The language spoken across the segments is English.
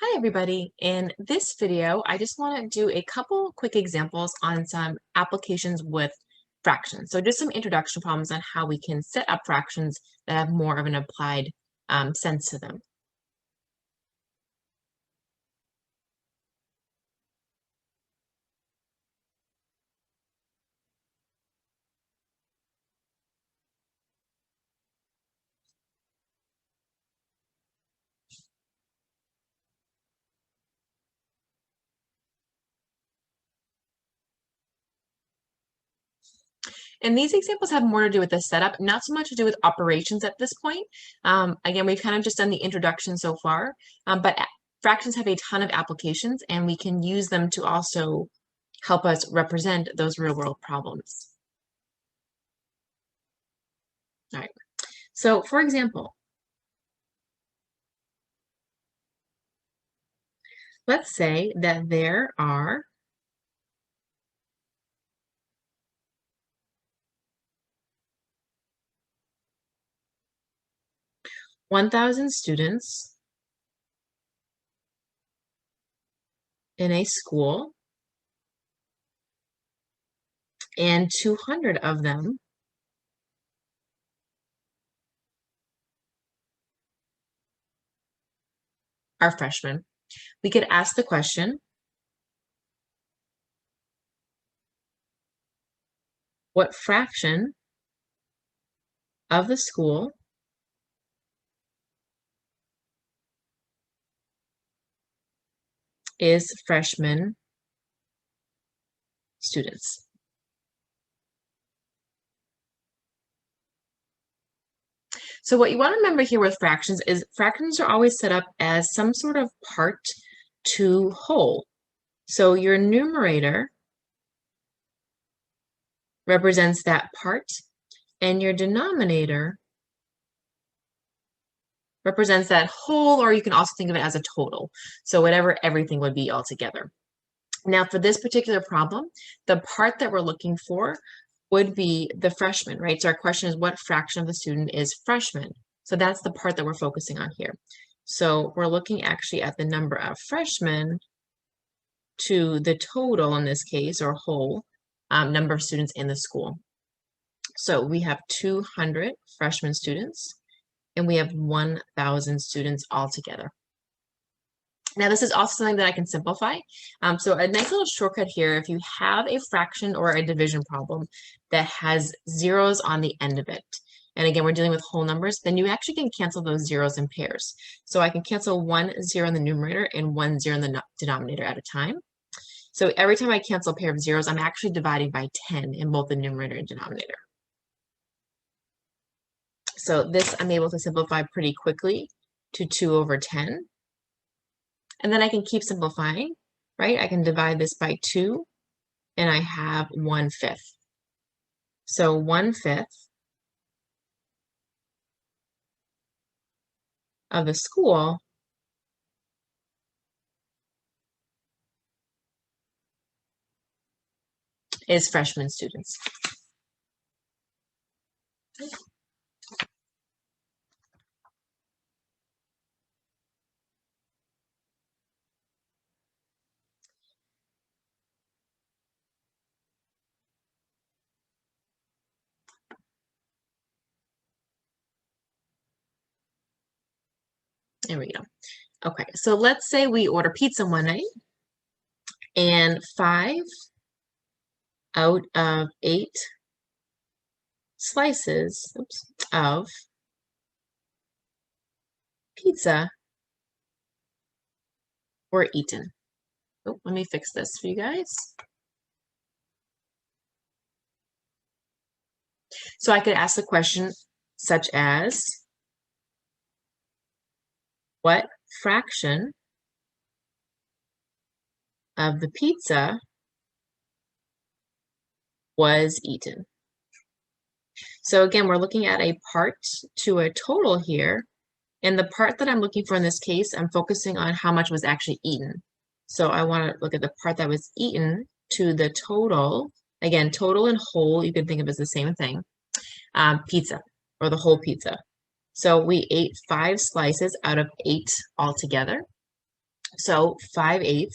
Hi everybody. In this video, I just want to do a couple quick examples on some applications with fractions. So just some introduction problems on how we can set up fractions that have more of an applied sense to them. And these examples have more to do with the setup, not so much to do with operations at this point. Again, we've kind of just done the introduction so far, but fractions have a ton of applications and we can use them to also help us represent those real world problems. All right. So for example, let's say that there are 1,000 students in a school, and 200 of them are freshmen. We could ask the question, what fraction of the school is freshman students? So what you want to remember here with fractions is fractions are always set up as some sort of part to whole. So your numerator represents that part, and your denominator represents that whole, or you can also think of it as a total. So whatever everything would be altogether. Now for this particular problem, the part that we're looking for would be the freshman, right? So our question is, what fraction of the student is freshman? So that's the part that we're focusing on here. So we're looking actually at the number of freshmen to the total in this case, or whole number of students in the school. So we have 200 freshman students and we have 1,000 students altogether. Now, this is also something that I can simplify. So a nice little shortcut here, if you have a fraction or a division problem that has zeros on the end of it, and again, we're dealing with whole numbers, then you actually can cancel those zeros in pairs. So I can cancel 1 0 in the numerator and 1 0 in the denominator at a time. So every time I cancel a pair of zeros, I'm actually dividing by 10 in both the numerator and denominator. So this I'm able to simplify pretty quickly to 2 over 10. And then I can keep simplifying, right? I can divide this by 2, and I have 1/5. So 1/5 of the school is freshman students. There we go. Okay, so let's say we order pizza one night, and 5 out of 8 slices of pizza were eaten. Oh, let me fix this for you guys. So I could ask the question such as, what fraction of the pizza was eaten? So again, we're looking at a part to a total here. And the part that I'm looking for in this case, I'm focusing on how much was actually eaten. So I want to look at the part that was eaten to the total. Again, total and whole, you can think of as the same thing. Pizza, or the whole pizza. So we ate 5 slices out of 8 altogether. So 5/8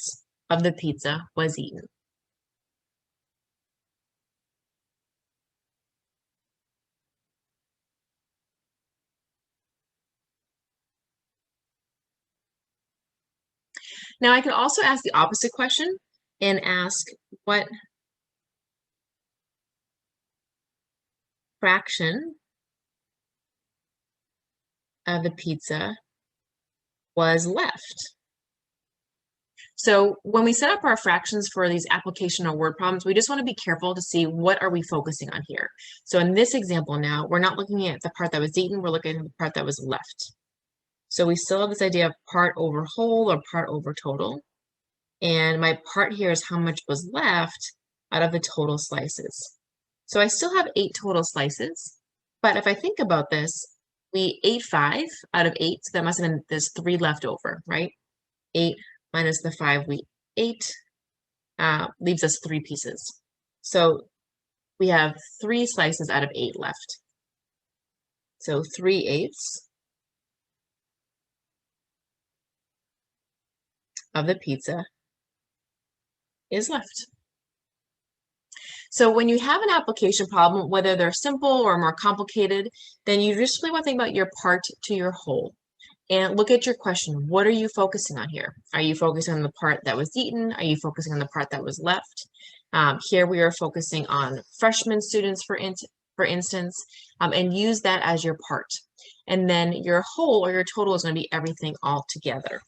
of the pizza was eaten. Now I could also ask the opposite question and ask what fraction of the pizza was left. So when we set up our fractions for these application or word problems, we just want to be careful to see what are we focusing on here. So in this example now, we're not looking at the part that was eaten, we're looking at the part that was left. So we still have this idea of part over whole or part over total. And my part here is how much was left out of the total slices. So I still have 8 total slices, but if I think about this, we ate 5 out of 8, so that must have been this 3 left over, right? 8 minus the 5 we ate leaves us 3 pieces. So we have 3 slices out of 8 left. So 3/8 of the pizza is left. So when you have an application problem, whether they're simple or more complicated, then you just really want to think about your part to your whole. And look at your question. What are you focusing on here? Are you focusing on the part that was eaten? Are you focusing on the part that was left? Here we are focusing on freshman students, for instance, and use that as your part. And then your whole or your total is going to be everything all together.